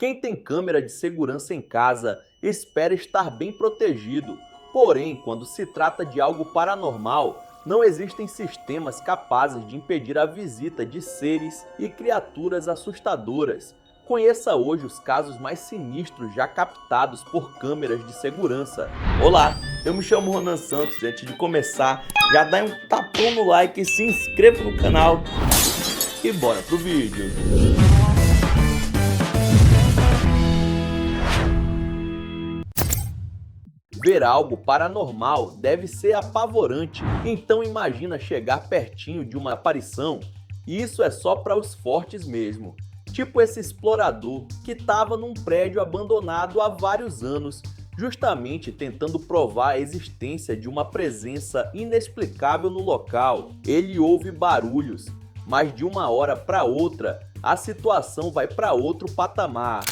Quem tem câmera de segurança em casa espera estar bem protegido. Porém, quando se trata de algo paranormal, não existem sistemas capazes de impedir a visita de seres e criaturas assustadoras. Conheça hoje os casos mais sinistros já captados por câmeras de segurança. Olá, eu me chamo Ronan Santos e antes de começar, já dá um tapão no like, se inscreva no canal e bora pro vídeo. Ver algo paranormal deve ser apavorante, então imagina chegar pertinho de uma aparição, e isso é só para os fortes mesmo. Tipo esse explorador que estava num prédio abandonado há vários anos, justamente tentando provar a existência de uma presença inexplicável no local. Ele ouve barulhos, mas de uma hora para outra a situação vai para outro patamar.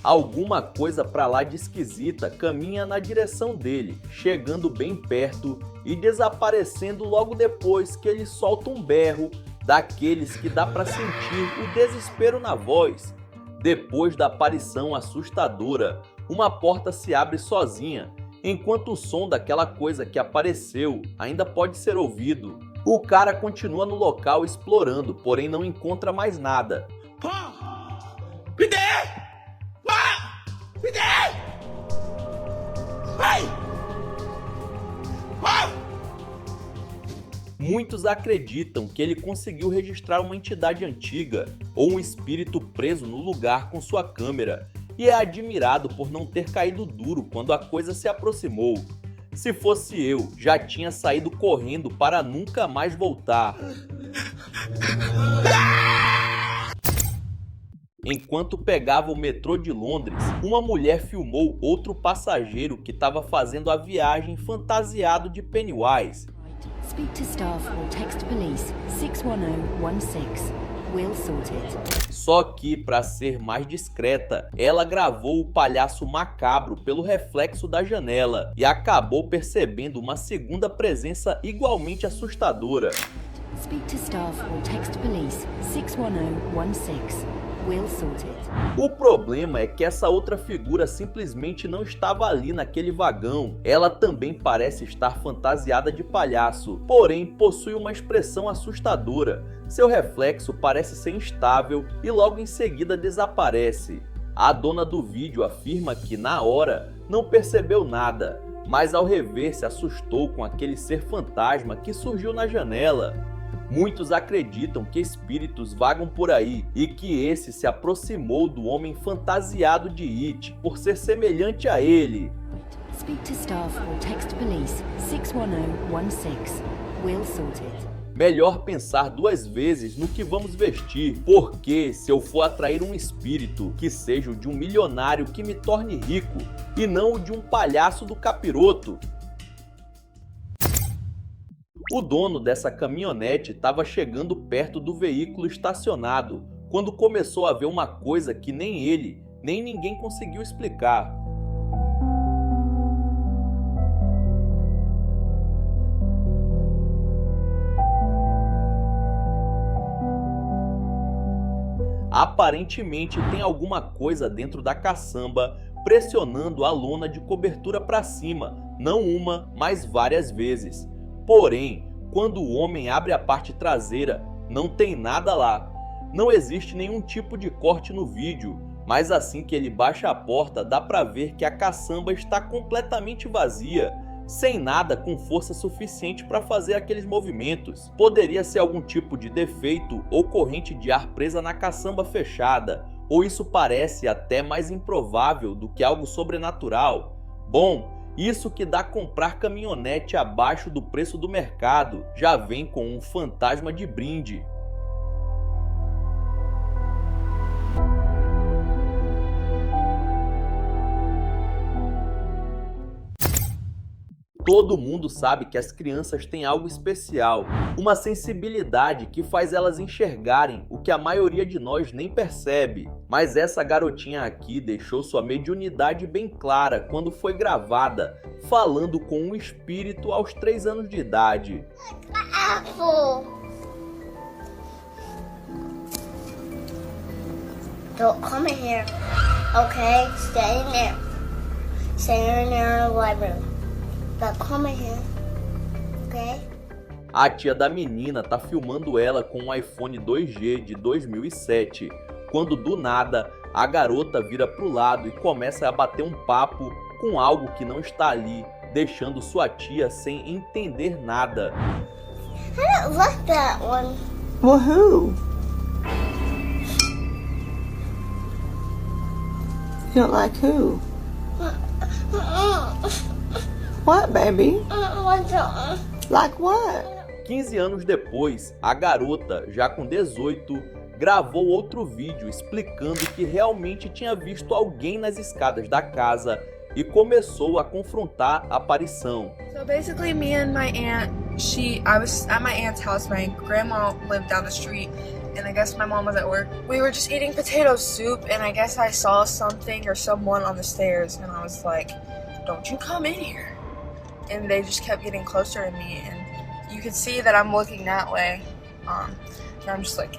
Alguma coisa pra lá de esquisita caminha na direção dele, chegando bem perto e desaparecendo logo depois que ele solta um berro, daqueles que dá pra sentir o desespero na voz. Depois da aparição assustadora, uma porta se abre sozinha, enquanto o som daquela coisa que apareceu ainda pode ser ouvido. O cara continua no local explorando, porém não encontra mais nada. Muitos acreditam que ele conseguiu registrar uma entidade antiga ou um espírito preso no lugar com sua câmera e é admirado por não ter caído duro quando a coisa se aproximou. Se fosse eu, já tinha saído correndo para nunca mais voltar. Enquanto pegava o metrô de Londres, uma mulher filmou outro passageiro que estava fazendo a viagem fantasiado de Pennywise. Speak to staff or text police 61016. We'll sort it. Só que, para ser mais discreta, ela gravou o palhaço macabro pelo reflexo da janela e acabou percebendo uma segunda presença igualmente assustadora. Speak to staff or text police 61016. We'll sort it. O problema é que essa outra figura simplesmente não estava ali naquele vagão. Ela também parece estar fantasiada de palhaço, porém possui uma expressão assustadora. Seu reflexo parece ser instável e logo em seguida desaparece. A dona do vídeo afirma que na hora não percebeu nada, mas ao rever se assustou com aquele ser fantasma que surgiu na janela. Muitos acreditam que espíritos vagam por aí e que esse se aproximou do homem fantasiado de It por ser semelhante a ele. Speak to staff or text police 61016. We'll sort it. Melhor pensar duas vezes no que vamos vestir, porque se eu for atrair um espírito, que seja o de um milionário que me torne rico e não o de um palhaço do capiroto. O dono dessa caminhonete estava chegando perto do veículo estacionado quando começou a ver uma coisa que nem ele, nem ninguém conseguiu explicar. Aparentemente tem alguma coisa dentro da caçamba pressionando a lona de cobertura para cima, não uma, mas várias vezes. Porém, quando o homem abre a parte traseira, não tem nada lá. Não existe nenhum tipo de corte no vídeo, mas assim que ele baixa a porta dá para ver que a caçamba está completamente vazia, sem nada com força suficiente para fazer aqueles movimentos. Poderia ser algum tipo de defeito ou corrente de ar presa na caçamba fechada, ou isso parece até mais improvável do que algo sobrenatural. Bom, isso que dá comprar caminhonete abaixo do preço do mercado, já vem com um fantasma de brinde. Todo mundo sabe que as crianças têm algo especial, uma sensibilidade que faz elas enxergarem o que a maioria de nós nem percebe. Mas essa garotinha aqui deixou sua mediunidade bem clara quando foi gravada, falando com um espírito aos 3 anos de idade. Apple. Don't come in here, okay? Stay in there. Stay in there in the library. Don't come in here, okay? A tia da menina tá filmando ela com um iPhone 2G de 2007, quando do nada a garota vira pro lado e começa a bater um papo com algo que não está ali, deixando sua tia sem entender nada. I don't like that one. Well, who? You don't like who? What, baby? Like what? 15 anos depois, a garota, já com 18, gravou outro vídeo explicando que realmente tinha visto alguém nas escadas da casa e começou a confrontar a aparição. So basically, me and my aunt, I was at my aunt's house. My grandma lived down the street, and I guess my mom was at work. We were just eating potato soup, and I guess I saw something or someone on the stairs, and I was like, "Don't you come in here!" And they just kept getting closer to me, and you could see that I'm looking that way, and I'm just like,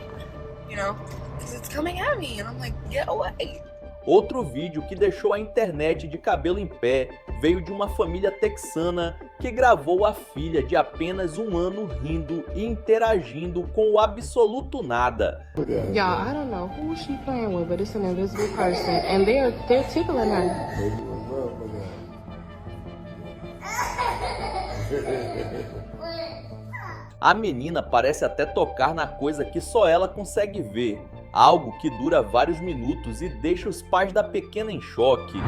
you know, because it's coming at me, and I'm like, get away. Outro vídeo que deixou a internet de cabelo em pé veio de uma família texana que gravou a filha de apenas 1 ano rindo e interagindo com o absoluto nada. Y'all, I don't know who she playing with, but it's an invisible person, and they're tickling her. A menina parece até tocar na coisa que só ela consegue ver, algo que dura vários minutos e deixa os pais da pequena em choque.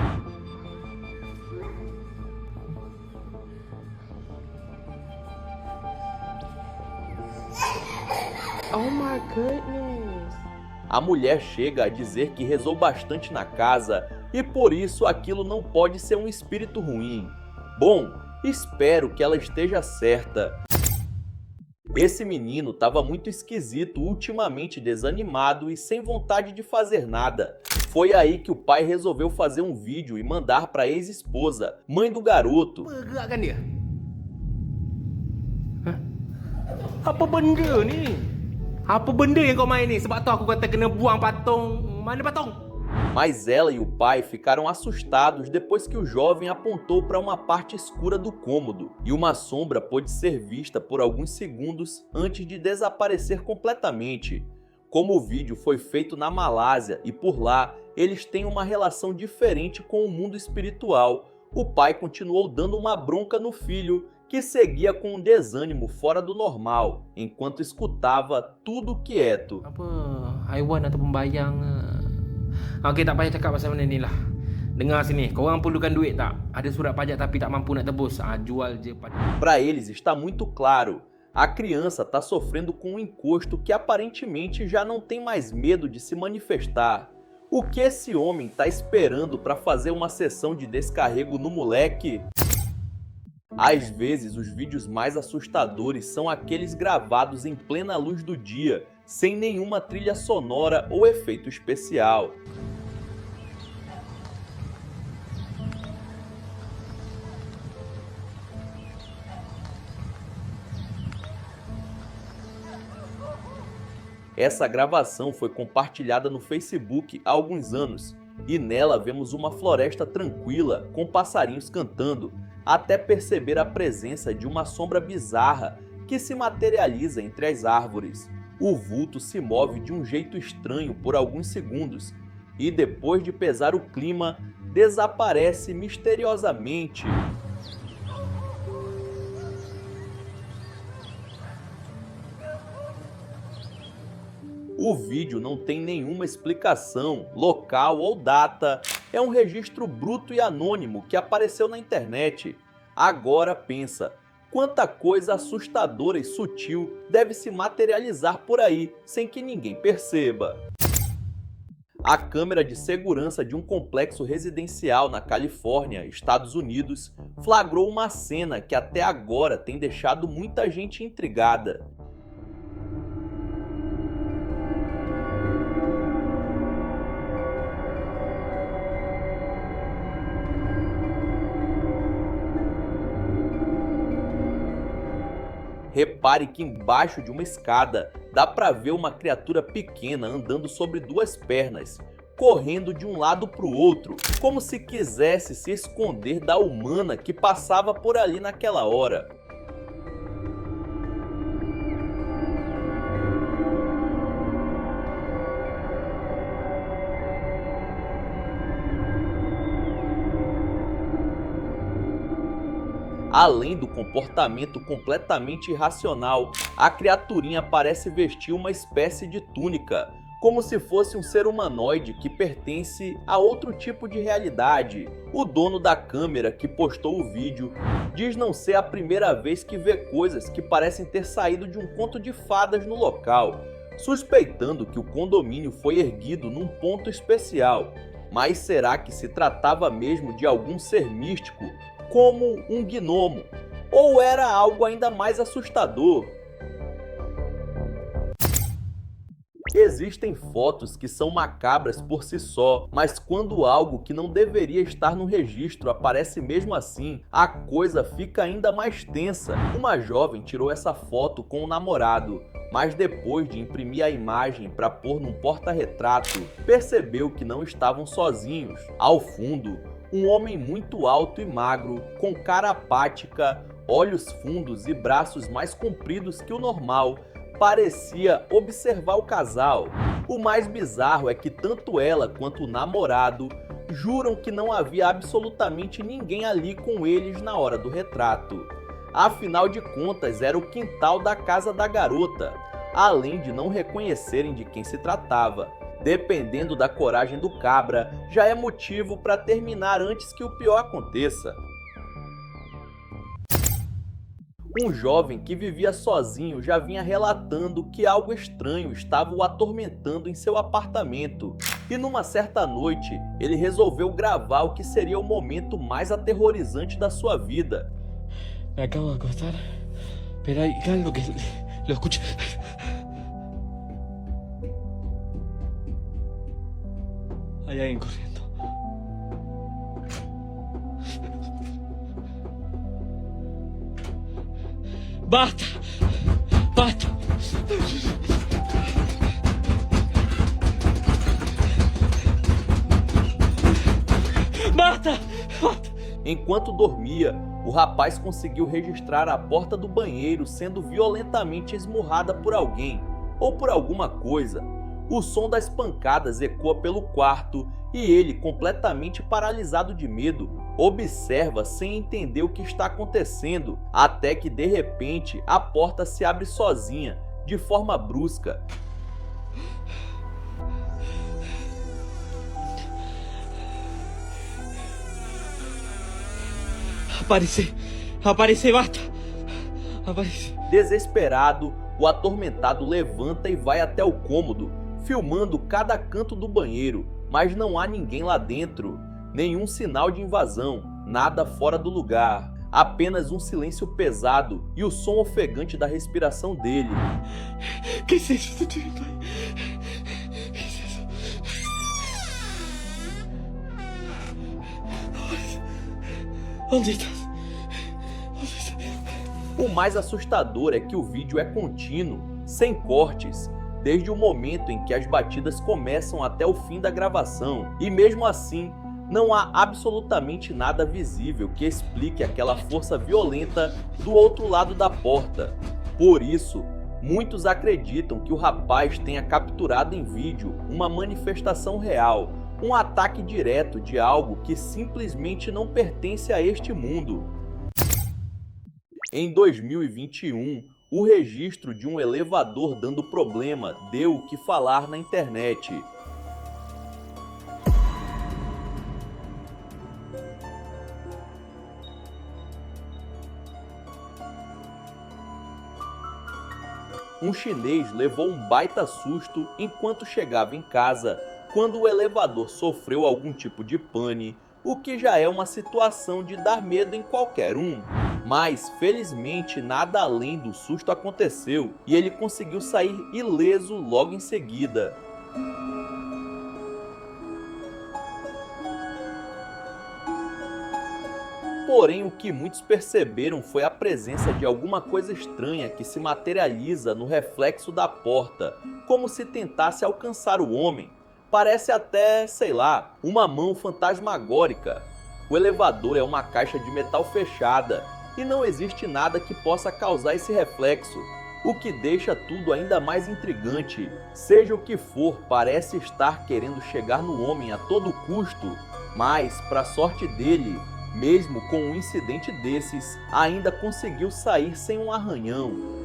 Oh my goodness. A mulher chega a dizer que rezou bastante na casa e por isso aquilo não pode ser um espírito ruim. Bom, espero que ela esteja certa. Esse menino estava muito esquisito, ultimamente desanimado e sem vontade de fazer nada. Foi aí que o pai resolveu fazer um vídeo e mandar para a ex-esposa, mãe do garoto. Gerakkan dia? Hah? Apa benda ni? Apa benda yang kau main ni? Sebab tu aku kata kena buang patung. Mana patung? Mas ela e o pai ficaram assustados depois que o jovem apontou para uma parte escura do cômodo e uma sombra pôde ser vista por alguns segundos antes de desaparecer completamente. Como o vídeo foi feito na Malásia e por lá eles têm uma relação diferente com o mundo espiritual, o pai continuou dando uma bronca no filho, que seguia com um desânimo fora do normal, enquanto escutava tudo quieto. Apa haiwan ataupun bayang? Okey, tak payah cakap pasal benda ni lah. Dengar sini, korang perlukan duit tak? Ada surat pajak tapi tak mampu nak tebus. Jual je pada. Para eles está muito claro. A criança está sofrendo com um encosto que aparentemente já não tem mais medo de se manifestar. O que esse homem está esperando para fazer uma sessão de descarrego no moleque? Às vezes, os vídeos mais assustadores são aqueles gravados em plena luz do dia, sem nenhuma trilha sonora ou efeito especial. Essa gravação foi compartilhada no Facebook há alguns anos e nela vemos uma floresta tranquila com passarinhos cantando, até perceber a presença de uma sombra bizarra que se materializa entre as árvores. O vulto se move de um jeito estranho por alguns segundos e depois de pesar o clima, desaparece misteriosamente. O vídeo não tem nenhuma explicação, local ou data. É um registro bruto e anônimo que apareceu na internet. Agora pensa, quanta coisa assustadora e sutil deve se materializar por aí sem que ninguém perceba. A câmera de segurança de um complexo residencial na Califórnia, Estados Unidos, flagrou uma cena que até agora tem deixado muita gente intrigada. Repare que embaixo de uma escada dá para ver uma criatura pequena andando sobre duas pernas, correndo de um lado para o outro, como se quisesse se esconder da humana que passava por ali naquela hora. Além do comportamento completamente irracional, a criaturinha parece vestir uma espécie de túnica, como se fosse um ser humanoide que pertence a outro tipo de realidade. O dono da câmera que postou o vídeo diz não ser a primeira vez que vê coisas que parecem ter saído de um conto de fadas no local, suspeitando que o condomínio foi erguido num ponto especial. Mas será que se tratava mesmo de algum ser místico, como um gnomo, ou era algo ainda mais assustador? Existem fotos que são macabras por si só, mas quando algo que não deveria estar no registro aparece mesmo assim, a coisa fica ainda mais tensa. Uma jovem tirou essa foto com o namorado, mas depois de imprimir a imagem para pôr num porta-retrato, percebeu que não estavam sozinhos. Ao fundo, um homem muito alto e magro, com cara apática, olhos fundos e braços mais compridos que o normal, parecia observar o casal. O mais bizarro é que tanto ela quanto o namorado juram que não havia absolutamente ninguém ali com eles na hora do retrato. Afinal de contas, era o quintal da casa da garota, além de não reconhecerem de quem se tratava. Dependendo da coragem do cabra, já é motivo para terminar antes que o pior aconteça. Um jovem que vivia sozinho já vinha relatando que algo estranho estava o atormentando em seu apartamento. E numa certa noite, ele resolveu gravar o que seria o momento mais aterrorizante da sua vida. Me acabo de acostar, pero hay algo que lo escuché. Hay alguien corriendo. ¡Basta! ¡Basta! ¡Basta! ¡Basta! Enquanto dormia, o rapaz conseguiu registrar a porta do banheiro sendo violentamente esmurrada por alguém ou por alguma coisa. O som das pancadas ecoa pelo quarto e ele, completamente paralisado de medo, observa sem entender o que está acontecendo, até que de repente a porta se abre sozinha, de forma brusca. Aparece, basta! Aparece. Desesperado, o atormentado levanta e vai até o cômodo, filmando cada canto do banheiro, mas não há ninguém lá dentro. Nenhum sinal de invasão, nada fora do lugar. Apenas um silêncio pesado e o som ofegante da respiração dele. Que é isso? Que é isso? Onde estás? O mais assustador é que o vídeo é contínuo, sem cortes, desde o momento em que as batidas começam até o fim da gravação. E mesmo assim, não há absolutamente nada visível que explique aquela força violenta do outro lado da porta. Por isso, muitos acreditam que o rapaz tenha capturado em vídeo uma manifestação real, um ataque direto de algo que simplesmente não pertence a este mundo. Em 2021, o registro de um elevador dando problema deu o que falar na internet. Um chinês levou um baita susto enquanto chegava em casa, quando o elevador sofreu algum tipo de pane, o que já é uma situação de dar medo em qualquer um. Mas, felizmente, nada além do susto aconteceu e ele conseguiu sair ileso logo em seguida. Porém, o que muitos perceberam foi a presença de alguma coisa estranha que se materializa no reflexo da porta, como se tentasse alcançar o homem. Parece até, sei lá, uma mão fantasmagórica. O elevador é uma caixa de metal fechada e não existe nada que possa causar esse reflexo, o que deixa tudo ainda mais intrigante. Seja o que for, parece estar querendo chegar no homem a todo custo, mas, para sorte dele, mesmo com um incidente desses, ainda conseguiu sair sem um arranhão.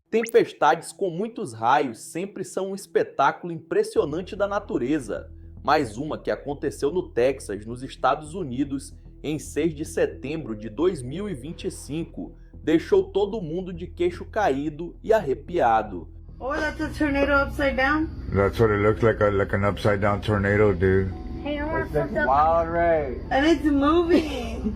Tempestades com muitos raios sempre são um espetáculo impressionante da natureza. Mais uma que aconteceu no Texas, nos Estados Unidos, em 6 de setembro de 2025, deixou todo mundo de queixo caído e arrepiado. Oh, that's a tornado upside down? That's what it looks like an upside down tornado, dude. Hey, I want something. And it's moving.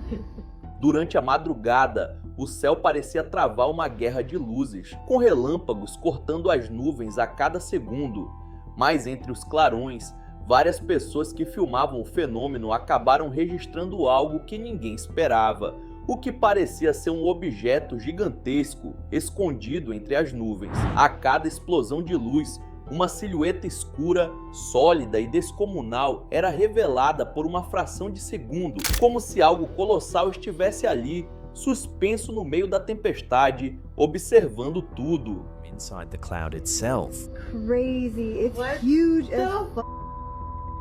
Durante a madrugada, o céu parecia travar uma guerra de luzes, com relâmpagos cortando as nuvens a cada segundo. Mas entre os clarões, várias pessoas que filmavam o fenômeno acabaram registrando algo que ninguém esperava, o que parecia ser um objeto gigantesco, escondido entre as nuvens. A cada explosão de luz, uma silhueta escura, sólida e descomunal era revelada por uma fração de segundo, como se algo colossal estivesse ali, suspenso no meio da tempestade, observando tudo. Inside the cloud itself. Crazy. It's huge as f***.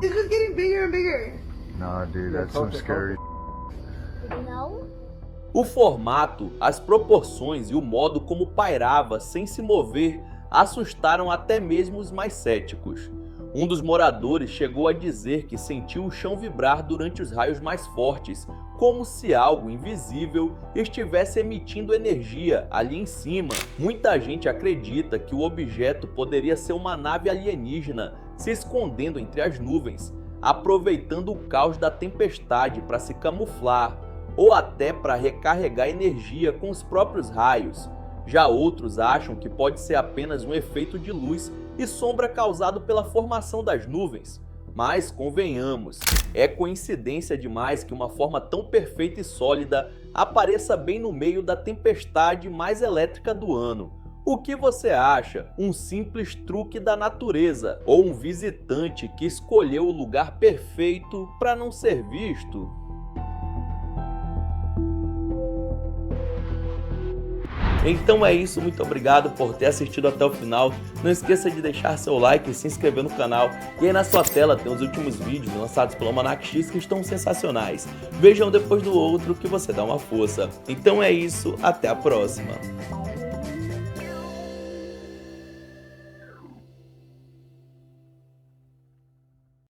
It's just getting bigger and bigger. Nah, dude, that's some scary. No? O formato, as proporções e o modo como pairava sem se mover assustaram até mesmo os mais céticos. Um dos moradores chegou a dizer que sentiu o chão vibrar durante os raios mais fortes, como se algo invisível estivesse emitindo energia ali em cima. Muita gente acredita que o objeto poderia ser uma nave alienígena se escondendo entre as nuvens, aproveitando o caos da tempestade para se camuflar, ou até para recarregar energia com os próprios raios. Já outros acham que pode ser apenas um efeito de luz e sombra causado pela formação das nuvens. Mas, convenhamos, é coincidência demais que uma forma tão perfeita e sólida apareça bem no meio da tempestade mais elétrica do ano. O que você acha? Um simples truque da natureza ou um visitante que escolheu o lugar perfeito para não ser visto? Então é isso, muito obrigado por ter assistido até o final. Não esqueça de deixar seu like e se inscrever no canal. E aí na sua tela tem os últimos vídeos lançados pelo Almanac X que estão sensacionais. Vejam depois do outro que você dá uma força. Então é isso, até a próxima.